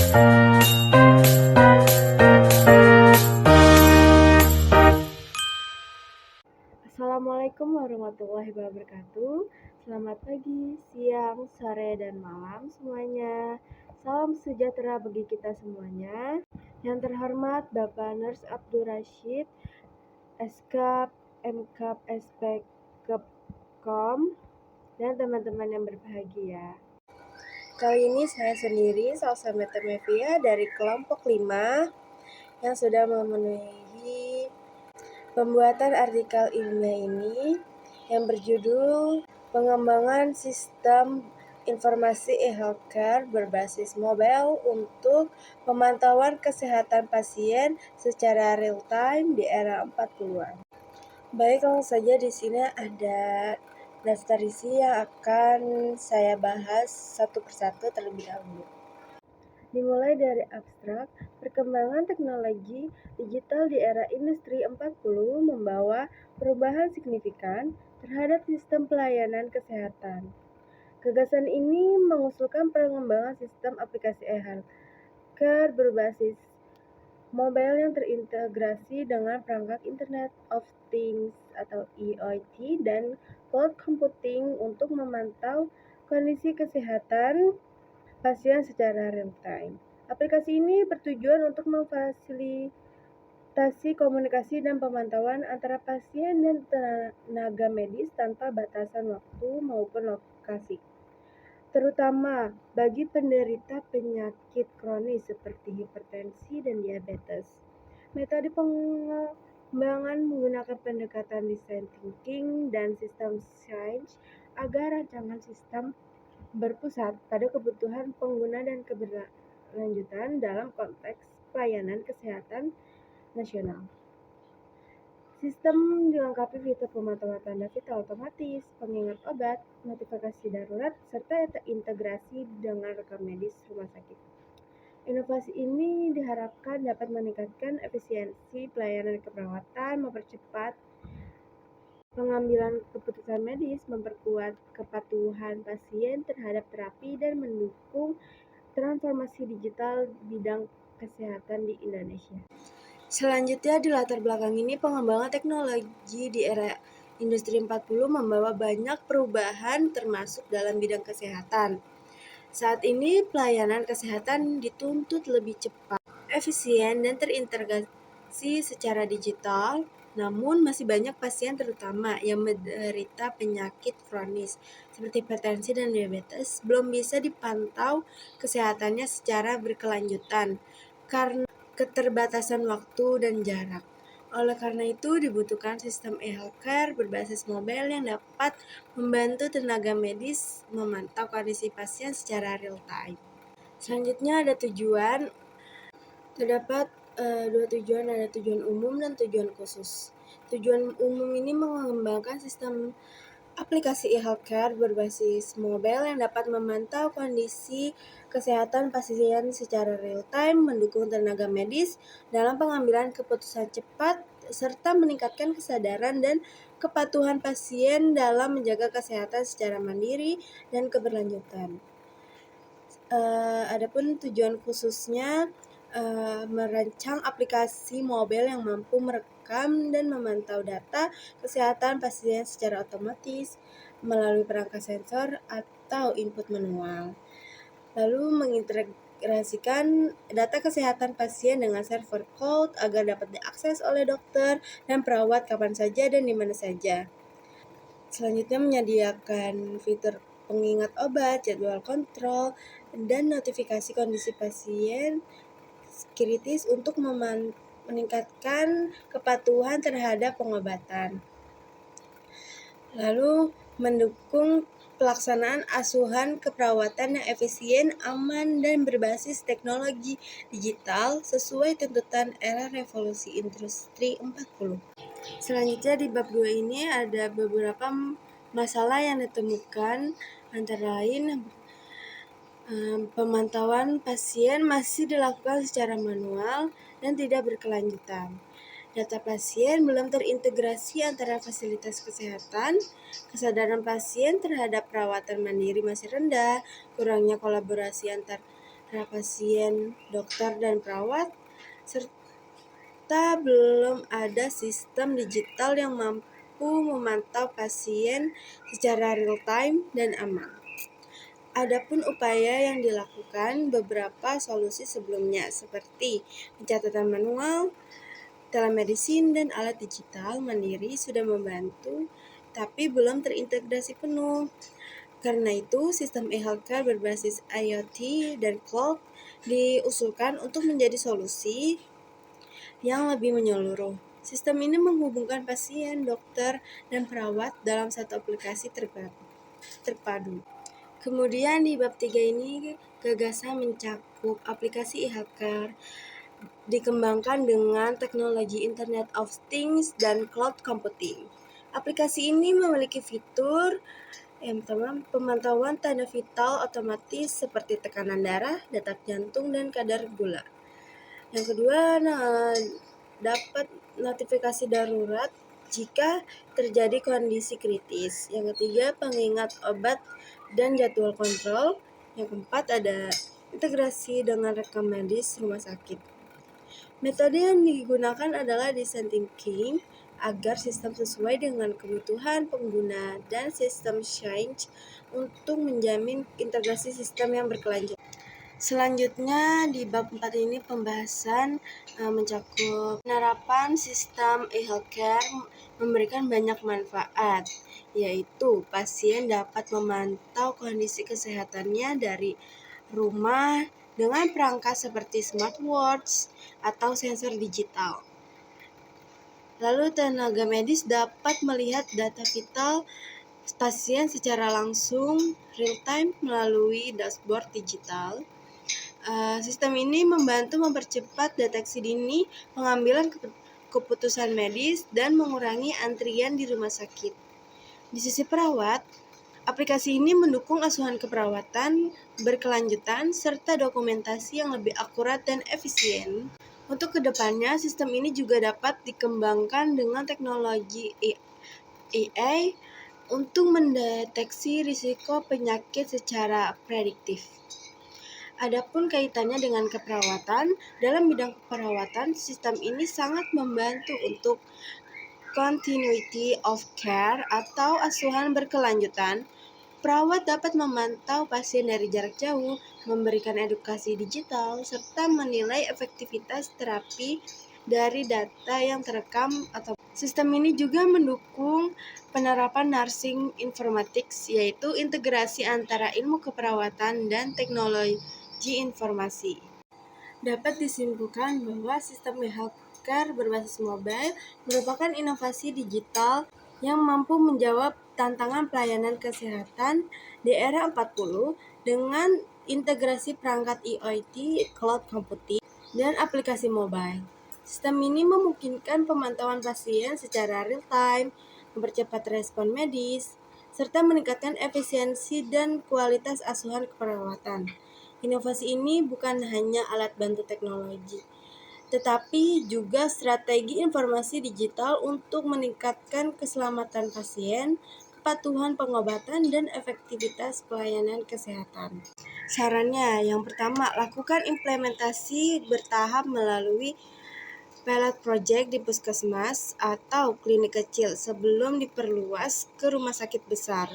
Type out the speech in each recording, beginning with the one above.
Assalamualaikum warahmatullahi wabarakatuh. Selamat pagi, siang, sore, dan malam semuanya. Salam sejahtera bagi kita semuanya. Yang terhormat Bapak Nurs Abdul Rashid, Eskap, Mkap, Spek, Kepkom, dan teman-teman yang berbahagia. Kali ini saya sendiri, Salsa Metamevia dari kelompok 5 yang sudah memenuhi pembuatan artikel ilmiah ini yang berjudul Pengembangan Sistem Informasi e-Healthcare berbasis mobile untuk pemantauan kesehatan pasien secara real time di era 40-an. Baik, langsung saja di sini ada daftar isi yang akan saya bahas satu persatu terlebih dahulu. Dimulai dari abstrak, perkembangan teknologi digital di era industri 40 membawa perubahan signifikan terhadap sistem pelayanan kesehatan. Gagasan ini mengusulkan pengembangan sistem aplikasi e-healthcare berbasis mobile yang terintegrasi dengan perangkat Internet of Things atau IoT dan cloud computing untuk memantau kondisi kesehatan pasien secara real time. Aplikasi ini bertujuan untuk memfasilitasi komunikasi dan pemantauan antara pasien dan tenaga medis tanpa batasan waktu maupun lokasi, terutama bagi penderita penyakit kronis seperti hipertensi dan diabetes. Metode pengembangan menggunakan pendekatan design thinking dan sistem change agar rancangan sistem berpusat pada kebutuhan pengguna dan keberlanjutan dalam konteks pelayanan kesehatan nasional. Sistem dilengkapi fitur pemantauan tanda vital otomatis, pengingat obat, notifikasi darurat, serta integrasi dengan rekam medis rumah sakit. Inovasi ini diharapkan dapat meningkatkan efisiensi pelayanan keperawatan, mempercepat pengambilan keputusan medis, memperkuat kepatuhan pasien terhadap terapi, dan mendukung transformasi digital bidang kesehatan di Indonesia. Selanjutnya, di latar belakang ini, pengembangan teknologi di era industri 40 membawa banyak perubahan termasuk dalam bidang kesehatan. Saat ini, pelayanan kesehatan dituntut lebih cepat, efisien, dan terintegrasi secara digital. Namun, masih banyak pasien terutama yang menderita penyakit kronis seperti hipertensi dan diabetes belum bisa dipantau kesehatannya secara berkelanjutan karena keterbatasan waktu dan jarak. Oleh karena itu, dibutuhkan sistem e-healthcare berbasis mobile yang dapat membantu tenaga medis memantau kondisi pasien secara real time. Selanjutnya ada tujuan. Terdapat dua tujuan, ada tujuan umum dan tujuan khusus. Tujuan umum ini mengembangkan sistem aplikasi e-healthcare berbasis mobile yang dapat memantau kondisi kesehatan pasien secara real time, mendukung tenaga medis dalam pengambilan keputusan cepat, serta meningkatkan kesadaran dan kepatuhan pasien dalam menjaga kesehatan secara mandiri dan keberlanjutan. Adapun tujuan khususnya merancang aplikasi mobile yang mampu merekam dan memantau data kesehatan pasien secara otomatis melalui perangkat sensor atau input manual. Lalu mengintegrasikan data kesehatan pasien dengan server cloud agar dapat diakses oleh dokter dan perawat kapan saja dan di mana saja. Selanjutnya menyediakan fitur pengingat obat, jadwal kontrol, dan notifikasi kondisi pasien kritis untuk meningkatkan kepatuhan terhadap pengobatan. Lalu mendukung pelaksanaan asuhan keperawatan yang efisien, aman, dan berbasis teknologi digital sesuai tuntutan era revolusi industri 40. Selanjutnya di bab 2 ini ada beberapa masalah yang ditemukan, antara lain pemantauan pasien masih dilakukan secara manual dan tidak berkelanjutan. Data pasien belum terintegrasi antara fasilitas kesehatan, kesadaran pasien terhadap perawatan mandiri masih rendah, kurangnya kolaborasi antar para pasien, dokter, dan perawat, serta belum ada sistem digital yang mampu memantau pasien secara real-time dan aman. Adapun upaya yang dilakukan beberapa solusi sebelumnya seperti pencatatan manual, telemedicine, dan alat digital mandiri sudah membantu, tapi belum terintegrasi penuh. Karena itu, sistem e-healthcare berbasis IoT dan cloud diusulkan untuk menjadi solusi yang lebih menyeluruh. Sistem ini menghubungkan pasien, dokter, dan perawat dalam satu aplikasi terpadu. Kemudian di bab 3 ini, gagasan mencakup aplikasi e-healthcare dikembangkan dengan teknologi Internet of Things dan cloud computing. Aplikasi ini memiliki fitur yang pertama, pemantauan tanda vital otomatis seperti tekanan darah, detak jantung, dan kadar gula. Yang kedua, dapat notifikasi darurat jika terjadi kondisi kritis. Yang ketiga, pengingat obat dan jadwal kontrol. Yang keempat, ada integrasi dengan rekam medis rumah sakit. Metode yang digunakan adalah design thinking agar sistem sesuai dengan kebutuhan pengguna dan sistem change untuk menjamin integrasi sistem yang berkelanjutan. Selanjutnya di bab 4 ini pembahasan mencakup penerapan sistem e-healthcare memberikan banyak manfaat, yaitu pasien dapat memantau kondisi kesehatannya dari rumah dengan perangkat seperti smartwatch atau sensor digital. Lalu tenaga medis dapat melihat data vital pasien secara langsung real-time melalui dashboard digital. Sistem ini membantu mempercepat deteksi dini, pengambilan keputusan medis, dan mengurangi antrian di rumah sakit. Di sisi perawat, aplikasi ini mendukung asuhan keperawatan berkelanjutan serta dokumentasi yang lebih akurat dan efisien. Untuk kedepannya, sistem ini juga dapat dikembangkan dengan teknologi AI untuk mendeteksi risiko penyakit secara prediktif. Adapun kaitannya dengan keperawatan, dalam bidang keperawatan, sistem ini sangat membantu untuk continuity of care atau asuhan berkelanjutan. Perawat dapat memantau pasien dari jarak jauh, memberikan edukasi digital, serta menilai efektivitas terapi dari data yang terekam atau sistem ini juga mendukung penerapan nursing informatics, yaitu integrasi antara ilmu keperawatan dan teknologi informasi. Dapat disimpulkan bahwa sistem e-healthcare berbasis mobile merupakan inovasi digital yang mampu menjawab tantangan pelayanan kesehatan di era 40 dengan integrasi perangkat IoT, cloud computing, dan aplikasi mobile. Sistem ini memungkinkan pemantauan pasien secara real-time, mempercepat respon medis, serta meningkatkan efisiensi dan kualitas asuhan keperawatan. Inovasi ini bukan hanya alat bantu teknologi, tetapi juga strategi informasi digital untuk meningkatkan keselamatan pasien, kepatuhan pengobatan, dan efektivitas pelayanan kesehatan. Sarannya, yang pertama, lakukan implementasi bertahap melalui pilot project di puskesmas atau klinik kecil sebelum diperluas ke rumah sakit besar.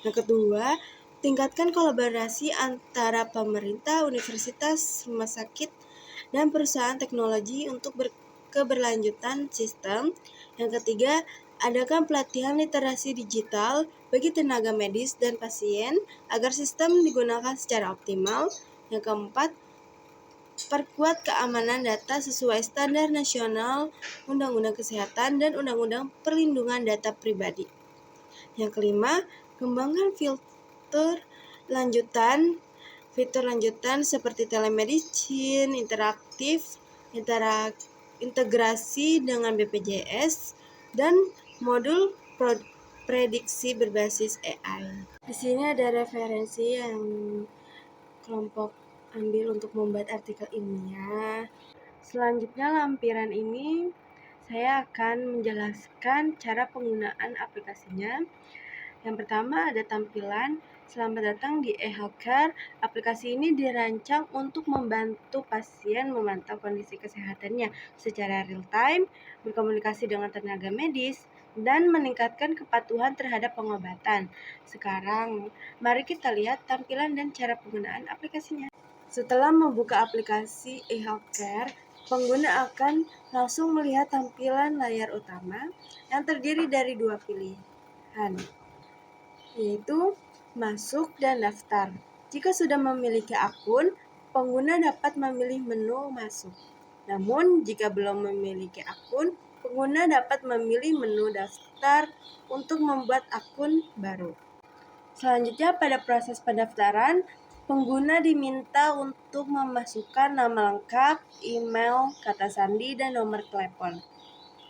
Yang kedua, tingkatkan kolaborasi antara pemerintah, universitas, rumah sakit, dan perusahaan teknologi untuk keberlanjutan sistem. Yang ketiga, adakan pelatihan literasi digital bagi tenaga medis dan pasien agar sistem digunakan secara optimal. Yang keempat, perkuat keamanan data sesuai standar nasional, Undang-Undang Kesehatan, dan Undang-Undang Perlindungan Data Pribadi. Yang kelima, kembangkan fitur lanjutan seperti telemedicine, integrasi dengan BPJS, dan modul prediksi berbasis AI. Di sini ada referensi yang kelompok ambil untuk membuat artikel ilmiah. Selanjutnya lampiran ini saya akan menjelaskan cara penggunaan aplikasinya. Yang pertama ada tampilan. Selamat datang di eHealthcare. Aplikasi ini dirancang untuk membantu pasien memantau kondisi kesehatannya secara real time, berkomunikasi dengan tenaga medis, dan meningkatkan kepatuhan terhadap pengobatan. Sekarang, mari kita lihat tampilan dan cara penggunaan aplikasinya. Setelah membuka aplikasi eHealthcare, pengguna akan langsung melihat tampilan layar utama yang terdiri dari dua pilihan, yaitu masuk dan daftar. Jika sudah memiliki akun, pengguna dapat memilih menu masuk. Namun, jika belum memiliki akun, pengguna dapat memilih menu daftar untuk membuat akun baru. Selanjutnya, pada proses pendaftaran, pengguna diminta untuk memasukkan nama lengkap, email, kata sandi, dan nomor telepon.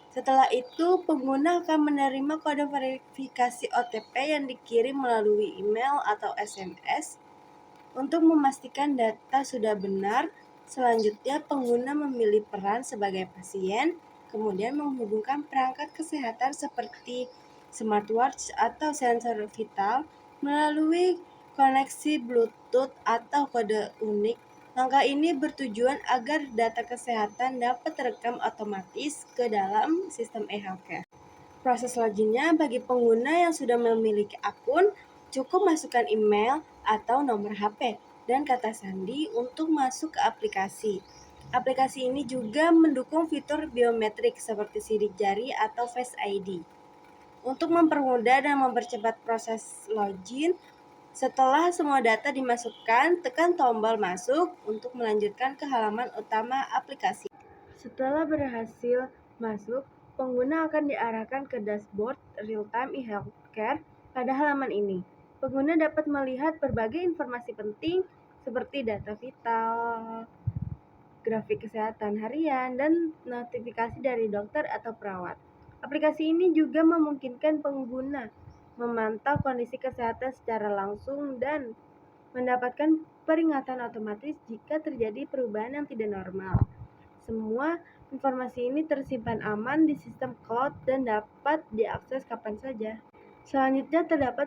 Setelah itu, pengguna akan menerima kode verifikasi OTP yang dikirim melalui email atau SMS. Untuk memastikan data sudah benar, selanjutnya pengguna memilih peran sebagai pasien, kemudian menghubungkan perangkat kesehatan seperti smartwatch atau sensor vital melalui koneksi Bluetooth atau kode unik. Langkah ini bertujuan agar data kesehatan dapat terekam otomatis ke dalam sistem eHealthcare. Proses selanjutnya bagi pengguna yang sudah memiliki akun, cukup masukkan email atau nomor HP dan kata sandi untuk masuk ke aplikasi. Aplikasi ini juga mendukung fitur biometrik seperti sidik jari atau Face ID. Untuk mempermudah dan mempercepat proses login, setelah semua data dimasukkan, tekan tombol masuk untuk melanjutkan ke halaman utama aplikasi. Setelah berhasil masuk, pengguna akan diarahkan ke dashboard real-time eHealthcare pada halaman ini. Pengguna dapat melihat berbagai informasi penting seperti data vital, grafik kesehatan harian, dan notifikasi dari dokter atau perawat. Aplikasi ini juga memungkinkan pengguna memantau kondisi kesehatan secara langsung dan mendapatkan peringatan otomatis jika terjadi perubahan yang tidak normal. Semua informasi ini tersimpan aman di sistem cloud dan dapat diakses kapan saja. Selanjutnya terdapat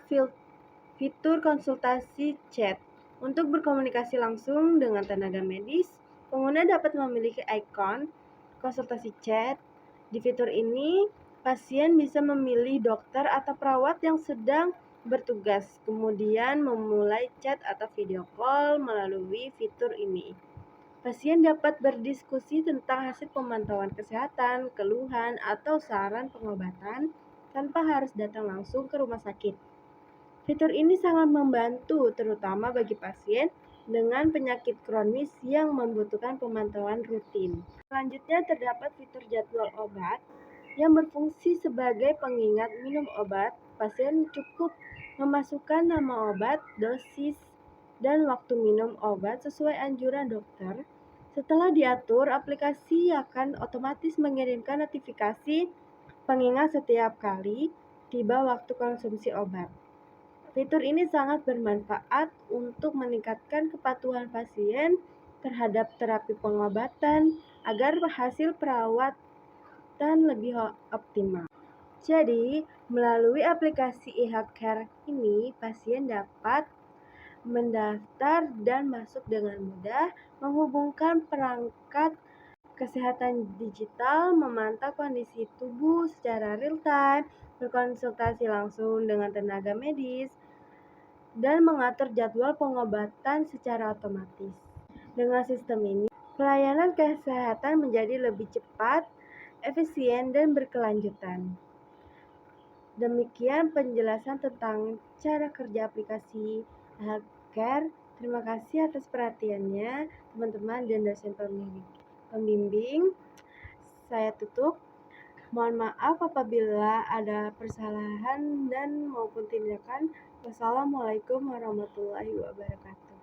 fitur konsultasi chat. Untuk berkomunikasi langsung dengan tenaga medis, pengguna dapat memiliki ikon konsultasi chat. Di fitur ini, pasien bisa memilih dokter atau perawat yang sedang bertugas, kemudian memulai chat atau video call melalui fitur ini. Pasien dapat berdiskusi tentang hasil pemantauan kesehatan, keluhan, atau saran pengobatan tanpa harus datang langsung ke rumah sakit. Fitur ini sangat membantu, terutama bagi pasien dengan penyakit kronis yang membutuhkan pemantauan rutin. Selanjutnya terdapat fitur jadwal obat yang berfungsi sebagai pengingat minum obat. Pasien cukup memasukkan nama obat, dosis, dan waktu minum obat sesuai anjuran dokter. Setelah diatur, aplikasi akan otomatis mengirimkan notifikasi pengingat setiap kali tiba waktu konsumsi obat. Fitur ini sangat bermanfaat untuk meningkatkan kepatuhan pasien terhadap terapi pengobatan agar hasil perawatan lebih optimal. Jadi, melalui aplikasi eHealthcare ini, pasien dapat mendaftar dan masuk dengan mudah, menghubungkan perangkat kesehatan digital, memantau kondisi tubuh secara real time, berkonsultasi langsung dengan tenaga medis, dan mengatur jadwal pengobatan secara otomatis. Dengan sistem ini, pelayanan kesehatan menjadi lebih cepat, efisien, dan berkelanjutan. Demikian penjelasan tentang cara kerja aplikasi eHealthcare. Terima kasih atas perhatiannya, teman-teman dan dosen pembimbing. Saya tutup. Mohon maaf apabila ada kesalahan dan maupun tindakan. Wassalamualaikum warahmatullahi wabarakatuh.